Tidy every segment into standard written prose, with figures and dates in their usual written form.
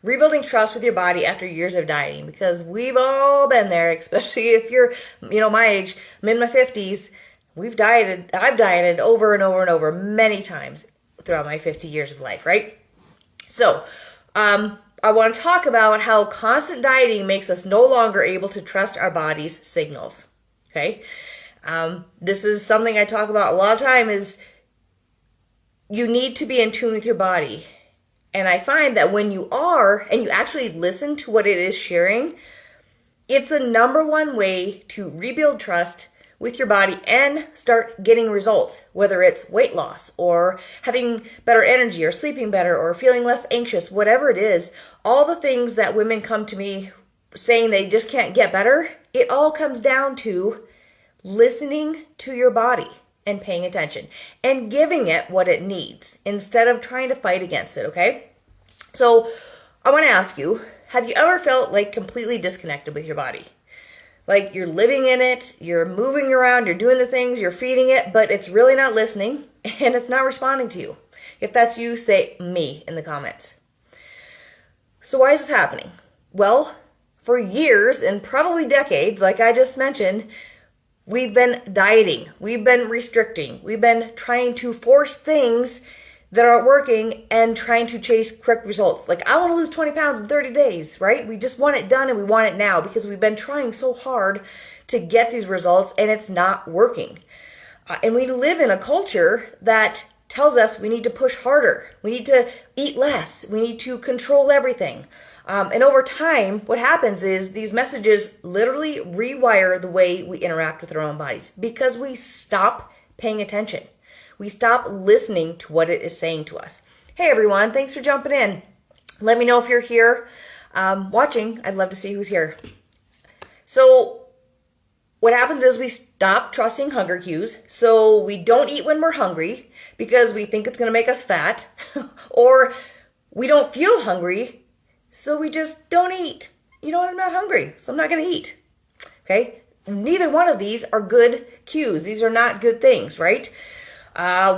rebuilding trust with your body after years of dieting, because we've all been there, especially if you're, my age. I'm in my 50s. I've dieted over and over and over many times throughout my 50 years of life, right? So, I want to talk about how constant dieting makes us no longer able to trust our body's signals, okay? This is something I talk about a lot of time, is you need to be in tune with your body. And I find that when you are, and you actually listen to what it is sharing, it's the number one way to rebuild trust with your body and start getting results, whether it's weight loss or having better energy or sleeping better or feeling less anxious, whatever it is. All the things that women come to me saying they just can't get better, it all comes down to listening to your body and paying attention and giving it what it needs instead of trying to fight against it, okay? So I want to ask you, have you ever felt like completely disconnected with your body? Like you're living in it, you're moving around, you're doing the things, you're feeding it, but it's really not listening and it's not responding to you. If that's you, say me in the comments. So why is this happening? Well, for years and probably decades, like I just mentioned, we've been dieting, we've been restricting, we've been trying to force things that aren't working and trying to chase quick results. Like, I want to lose 20 pounds in 30 days, right? We just want it done and we want it now because we've been trying so hard to get these results and it's not working. And we live in a culture that tells us we need to push harder. We need to eat less. We need to control everything. And over time, what happens is these messages literally rewire the way we interact with our own bodies because we stop paying attention. We stop listening to what it is saying to us. Hey everyone, thanks for jumping in. Let me know if you're here watching. I'd love to see who's here. So what happens is we stop trusting hunger cues. So we don't eat when we're hungry because we think it's going to make us fat. Or we don't feel hungry, so we just don't eat. You know what? I'm not hungry, so I'm not going to eat. Okay? Neither one of these are good cues. These are not good things, right?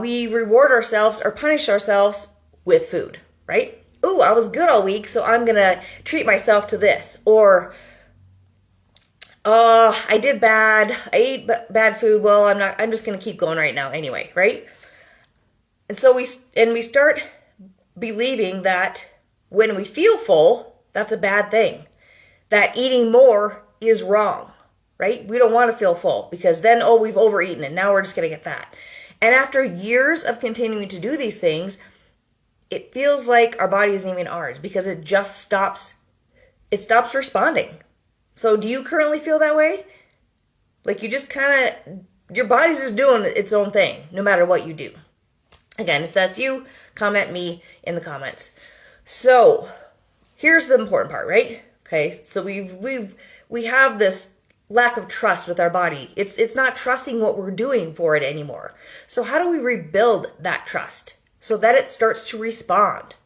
We reward ourselves or punish ourselves with food, right? Ooh, I was good all week, so I'm going to treat myself to this. Or, I did bad. I ate bad food. Well, I'm just going to keep going right now anyway, right? And so we start believing that when we feel full, that's a bad thing. That eating more is wrong, right? We don't want to feel full because then, we've overeaten and now we're just going to get fat. And after years of continuing to do these things, it feels like our body isn't even ours because it just stops responding. So do you currently feel that way? Like you just your body's just doing its own thing no matter what you do. Again, if that's you, comment me in the comments. So here's the important part, right? Okay, so we have this lack of trust with our body. It's not trusting what we're doing for it anymore. So how do we rebuild that trust so that it starts to respond?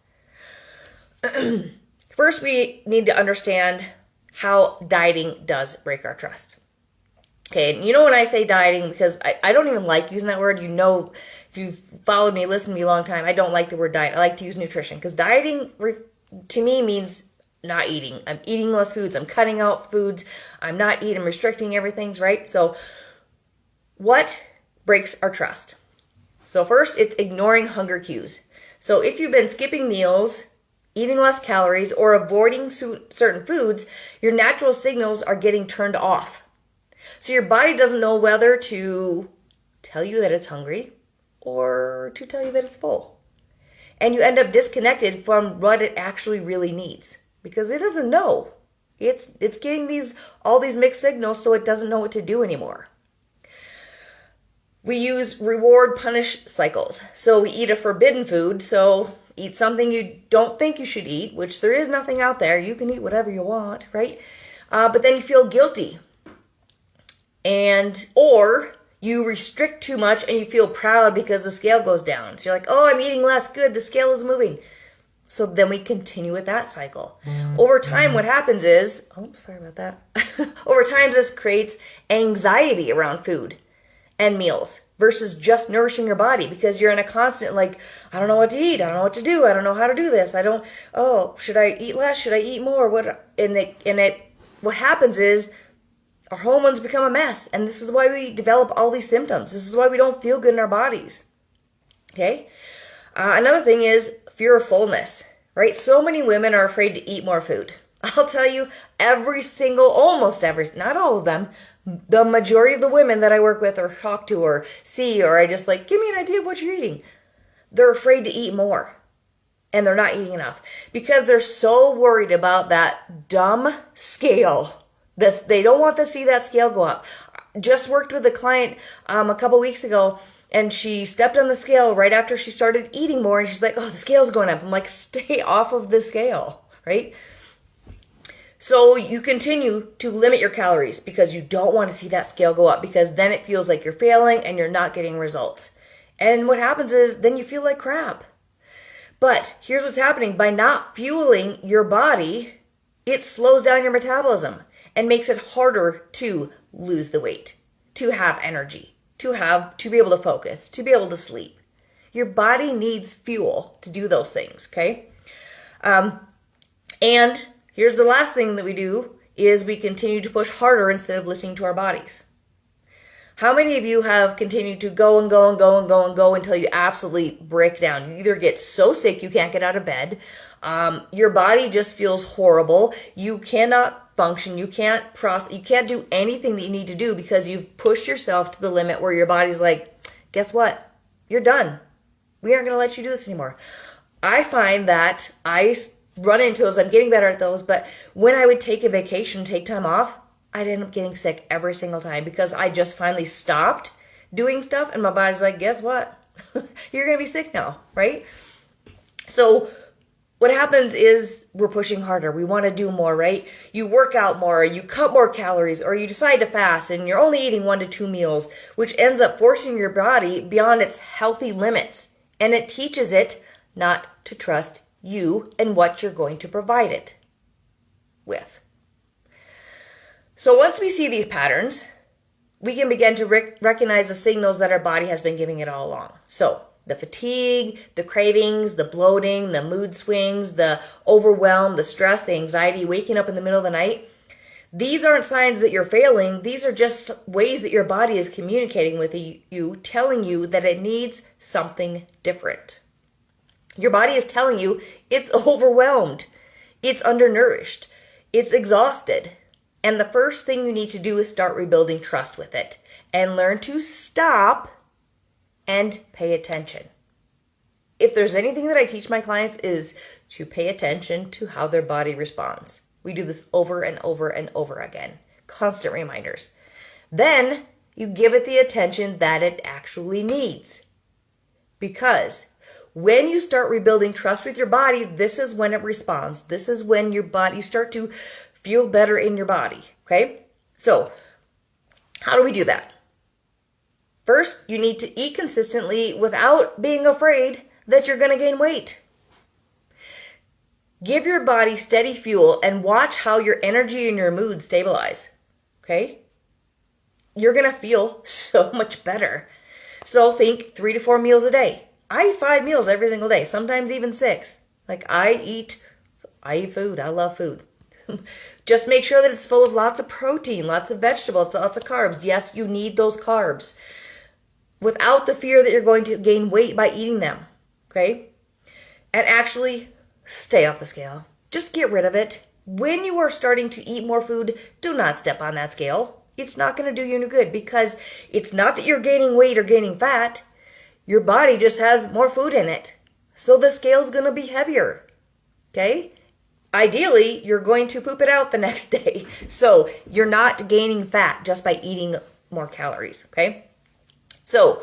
First, we need to understand how dieting does break our trust. Okay, and when I say dieting, because I don't even like using that word. If you've followed me, listened to me a long time, I don't like the word diet. I like to use nutrition because dieting to me means not eating. I'm eating less foods. I'm cutting out foods. I'm not eating, restricting everything's right. So what breaks our trust? So first, it's ignoring hunger cues. So if you've been skipping meals, eating less calories, or avoiding certain foods, your natural signals are getting turned off. So your body doesn't know whether to tell you that it's hungry or to tell you that it's full. And you end up disconnected from what it actually really needs. Because it doesn't know. It's getting all these mixed signals, so it doesn't know what to do anymore. We use reward punish cycles. So we eat a forbidden food, so eat something you don't think you should eat, which there is nothing out there. You can eat whatever you want, right? But then you feel guilty. Or you restrict too much and you feel proud because the scale goes down. So you're like, I'm eating less. Good, the scale is moving. So then we continue with that cycle. Over time, what happens is, sorry about that. Over time, this creates anxiety around food. and meals versus just nourishing your body, because you're in a constant like, I don't know what to eat, I don't know what to do, I don't know how to do this, should I eat less, should I eat more, what happens is our hormones become a mess, and this is why we develop all these symptoms. This is why we don't feel good in our bodies. Okay? Another thing is fear of fullness, right? So many women are afraid to eat more food. I'll tell you, almost every, not all of them, the majority of the women that I work with or talk to or see, or I just like, give me an idea of what you're eating. They're afraid to eat more, and they're not eating enough because they're so worried about that dumb scale. They don't want to see that scale go up. Just worked with a client a couple weeks ago, and she stepped on the scale right after she started eating more, and she's like, oh, the scale's going up. I'm like, stay off of the scale, right? So you continue to limit your calories because you don't want to see that scale go up, because then it feels like you're failing and you're not getting results. And what happens is then you feel like crap. But here's what's happening. By not fueling your body, it slows down your metabolism and makes it harder to lose the weight, to have energy, to be able to focus, to be able to sleep. Your body needs fuel to do those things, okay? And here's the last thing that we do is we continue to push harder instead of listening to our bodies. How many of you have continued to go and go and go and go and go until you absolutely break down? You either get so sick you can't get out of bed, your body just feels horrible, you cannot function, you can't do anything that you need to do because you've pushed yourself to the limit where your body's like, guess what? You're done. We aren't going to let you do this anymore. I find that I run into those, I'm getting better at those, but when I would take a vacation, take time off, I'd end up getting sick every single time because I just finally stopped doing stuff and my body's like, guess what? You're going to be sick now, right? So what happens is we're pushing harder. We want to do more, right? You work out more, you cut more calories, or you decide to fast and you're only eating 1 to 2 meals, which ends up forcing your body beyond its healthy limits. And it teaches it not to trust you and what you're going to provide it with. So once we see these patterns, we can begin to recognize the signals that our body has been giving it all along. So the fatigue, the cravings, the bloating, the mood swings, the overwhelm, the stress, the anxiety, waking up in the middle of the night, these aren't signs that you're failing. These are just ways that your body is communicating with you, telling you that it needs something different. Your body is telling you it's overwhelmed, it's undernourished, it's exhausted. And the first thing you need to do is start rebuilding trust with it and learn to stop and pay attention. If there's anything that I teach my clients is to pay attention to how their body responds. We do this over and over and over again. Constant reminders. Then you give it the attention that it actually needs. Because when you start rebuilding trust with your body, this is when it responds. This is when you start to feel better in your body, okay? So, how do we do that? First, you need to eat consistently without being afraid that you're going to gain weight. Give your body steady fuel and watch how your energy and your mood stabilize, okay? You're going to feel so much better. So think 3 to 4 meals a day. I eat 5 meals every single day, sometimes even 6. Like I eat food. I love food. Just make sure that it's full of lots of protein, lots of vegetables, lots of carbs. Yes, you need those carbs without the fear that you're going to gain weight by eating them, okay? And actually stay off the scale. Just get rid of it. When you are starting to eat more food, do not step on that scale. It's not going to do you any good because it's not that you're gaining weight or gaining fat. Your body just has more food in it. So the scale's going to be heavier, okay? Ideally, you're going to poop it out the next day. So you're not gaining fat just by eating more calories, okay? So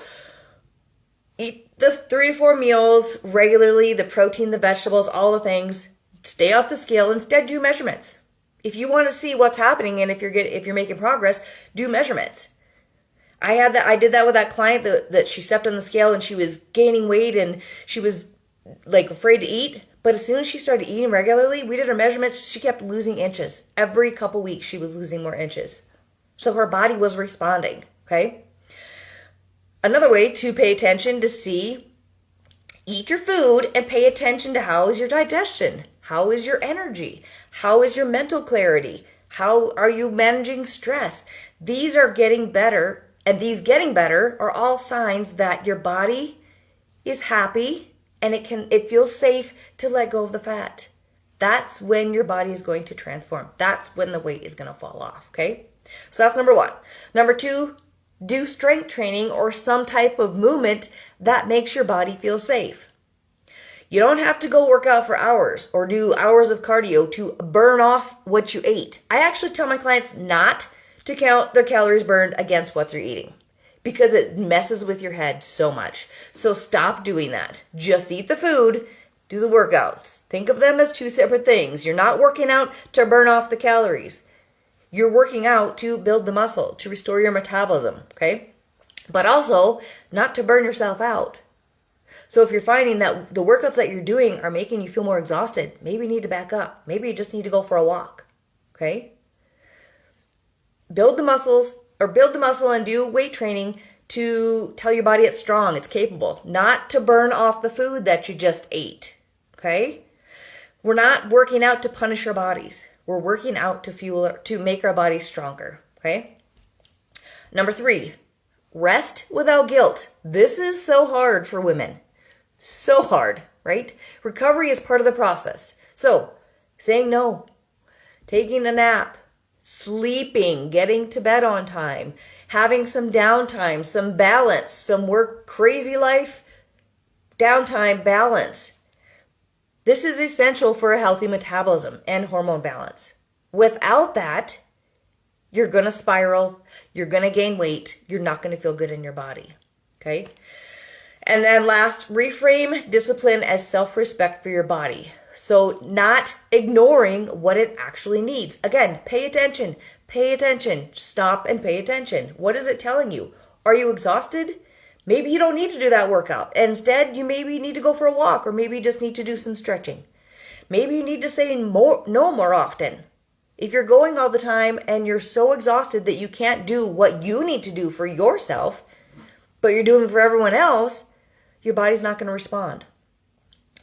eat the 3 to 4 meals regularly, the protein, the vegetables, all the things. Stay off the scale. Instead, do measurements. If you want to see what's happening and if you're making progress, do measurements. I did that with that client that she stepped on the scale and she was gaining weight and she was like afraid to eat. But as soon as she started eating regularly, we did her measurements. She kept losing inches. Every couple weeks, she was losing more inches. So her body was responding, okay? Another way to pay attention to see, eat your food and pay attention to how is your digestion? How is your energy? How is your mental clarity? How are you managing stress? These are getting better, and these getting better are all signs that your body is happy and it feels safe to let go of the fat. That's when your body is going to transform. That's when the weight is going to fall off, okay? So that's number 1. Number 2, do strength training or some type of movement that makes your body feel safe. You don't have to go work out for hours or do hours of cardio to burn off what you ate. I actually tell my clients not to count their calories burned against what they're eating because it messes with your head so much. So stop doing that. Just eat the food, do the workouts. Think of them as 2 separate things. You're not working out to burn off the calories. You're working out to build the muscle, to restore your metabolism, okay? But also not to burn yourself out. So if you're finding that the workouts that you're doing are making you feel more exhausted, maybe you need to back up. Maybe you just need to go for a walk, okay? Build the muscle and do weight training to tell your body it's strong, it's capable, not to burn off the food that you just ate, okay? We're not working out to punish our bodies. We're working out to make our bodies stronger, okay? Number 3, rest without guilt. This is so hard for women. So hard, right? Recovery is part of the process. So, saying no, taking a nap, sleeping, getting to bed on time, having some downtime, some balance, some work, crazy life, downtime, balance. This is essential for a healthy metabolism and hormone balance. Without that, you're going to spiral, you're going to gain weight, you're not going to feel good in your body, okay? And then last, reframe discipline as self-respect for your body. So not ignoring what it actually needs. Again, pay attention, stop and pay attention. What is it telling you? Are you exhausted? Maybe you don't need to do that workout. Instead, you maybe need to go for a walk, or maybe you just need to do some stretching. Maybe you need to say no more often. If you're going all the time and you're so exhausted that you can't do what you need to do for yourself, but you're doing it for everyone else, your body's not going to respond.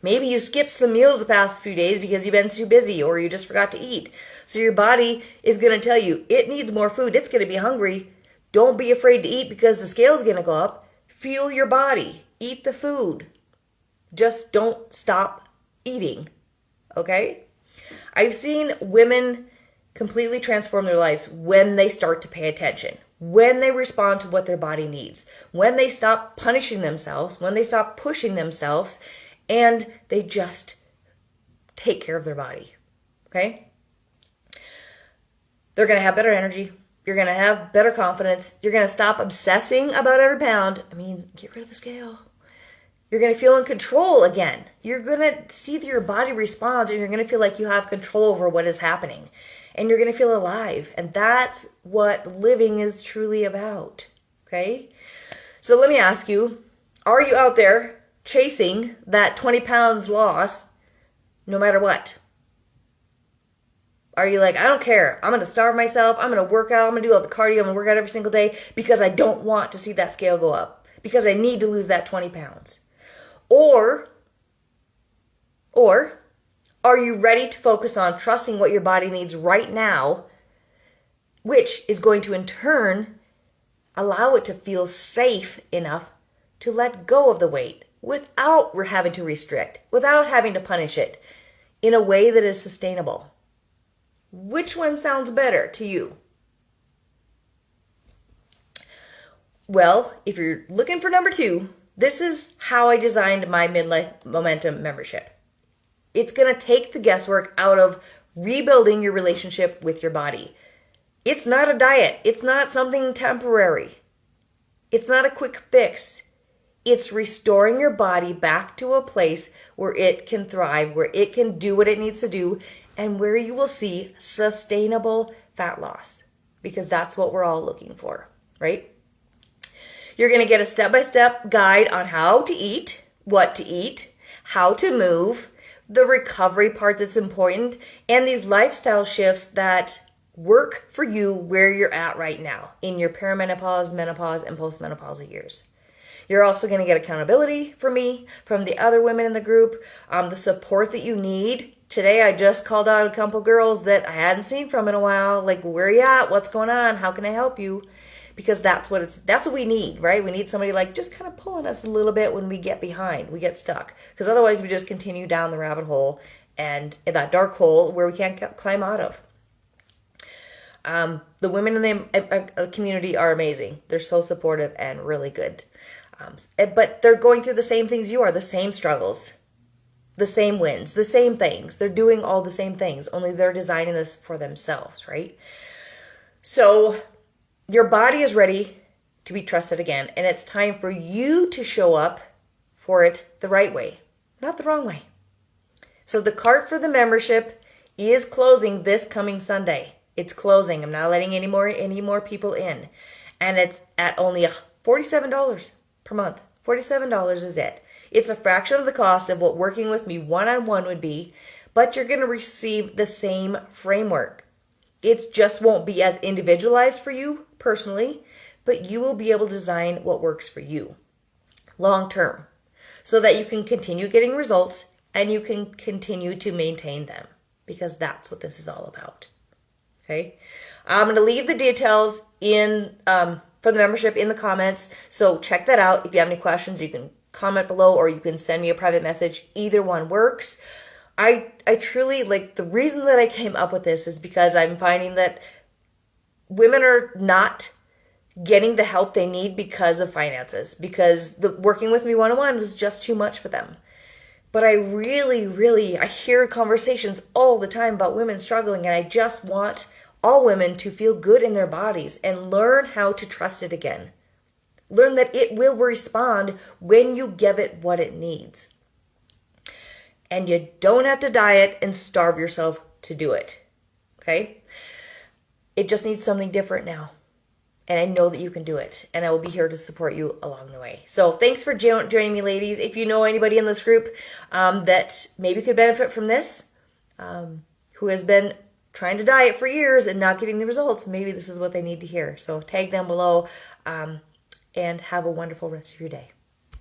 Maybe you skipped some meals the past few days because you've been too busy or you just forgot to eat. So your body is going to tell you it needs more food. It's going to be hungry. Don't be afraid to eat because the scale's going to go up. Fuel your body. Eat the food. Just don't stop eating. Okay? I've seen women completely transform their lives when they start to pay attention, when they respond to what their body needs, when they stop punishing themselves, when they stop pushing themselves, and they just take care of their body. Okay? They're going to have better energy. You're going to have better confidence. You're going to stop obsessing about every pound. I mean, get rid of the scale. You're going to feel in control again. You're going to see that your body responds, and you're going to feel like you have control over what is happening. And you're going to feel alive. And that's what living is truly about. Okay? So let me ask you, are you out there chasing that 20 pounds loss no matter what? Are you like, I don't care. I'm going to starve myself. I'm going to work out. I'm going to do all the cardio. I'm going to work out every single day because I don't want to see that scale go up. Because I need to lose that 20 pounds. Or are you ready to focus on trusting what your body needs right now, which is going to in turn allow it to feel safe enough to let go of the weight without having to restrict, without having to punish it in a way that is sustainable? Which one sounds better to you? Well, if you're looking for number 2, this is how I designed my Midlife Momentum membership. It's going to take the guesswork out of rebuilding your relationship with your body. It's not a diet. It's not something temporary. It's not a quick fix. It's restoring your body back to a place where it can thrive, where it can do what it needs to do, and where you will see sustainable fat loss. Because that's what we're all looking for, right? You're going to get a step-by-step guide on how to eat, what to eat, how to move, the recovery part that's important, and these lifestyle shifts that work for you where you're at right now in your perimenopause, menopause, and postmenopausal years. You're also going to get accountability from me, from the other women in the group, the support that you need. Today, I just called out a couple girls that I hadn't seen from in a while. Like, where are you at? What's going on? How can I help you? Because that's what we need, right? We need somebody like just kind of pulling us a little bit when we get behind, we get stuck. Because otherwise, we just continue down the rabbit hole and in that dark hole where we can't climb out of. The women in the community are amazing. They're so supportive and really good. But they're going through the same things you are, the same struggles, the same wins, the same things. They're doing all the same things, only they're designing this for themselves, right? So your body is ready to be trusted again, and it's time for you to show up for it the right way, not the wrong way. So the cart for the membership is closing this coming Sunday. It's closing. I'm not letting any more people in. And it's at only $47 per month. $47 is it. It's a fraction of the cost of what working with me one-on-one would be, but you're going to receive the same framework. It just won't be as individualized for you personally, but you will be able to design what works for you long term so that you can continue getting results and you can continue to maintain them, because that's what this is all about. Okay, I'm going to leave the details in for the membership in the comments, so check that out. If you have any questions, you can comment below or you can send me a private message. Either one works. I truly, like, the reason that I came up with this is because I'm finding that women are not getting the help they need because of finances, because the working with me one-on-one was just too much for them. But I really, I hear conversations all the time about women struggling, and I just want all women to feel good in their bodies and learn how to trust it again. Learn that it will respond when you give it what it needs. And you don't have to diet and starve yourself to do it. Okay? It just needs something different now. And I know that you can do it. And I will be here to support you along the way. So thanks for joining me, ladies. If you know anybody in this group that maybe could benefit from this, who has been trying to diet for years and not getting the results, maybe this is what they need to hear. So tag them below and have a wonderful rest of your day.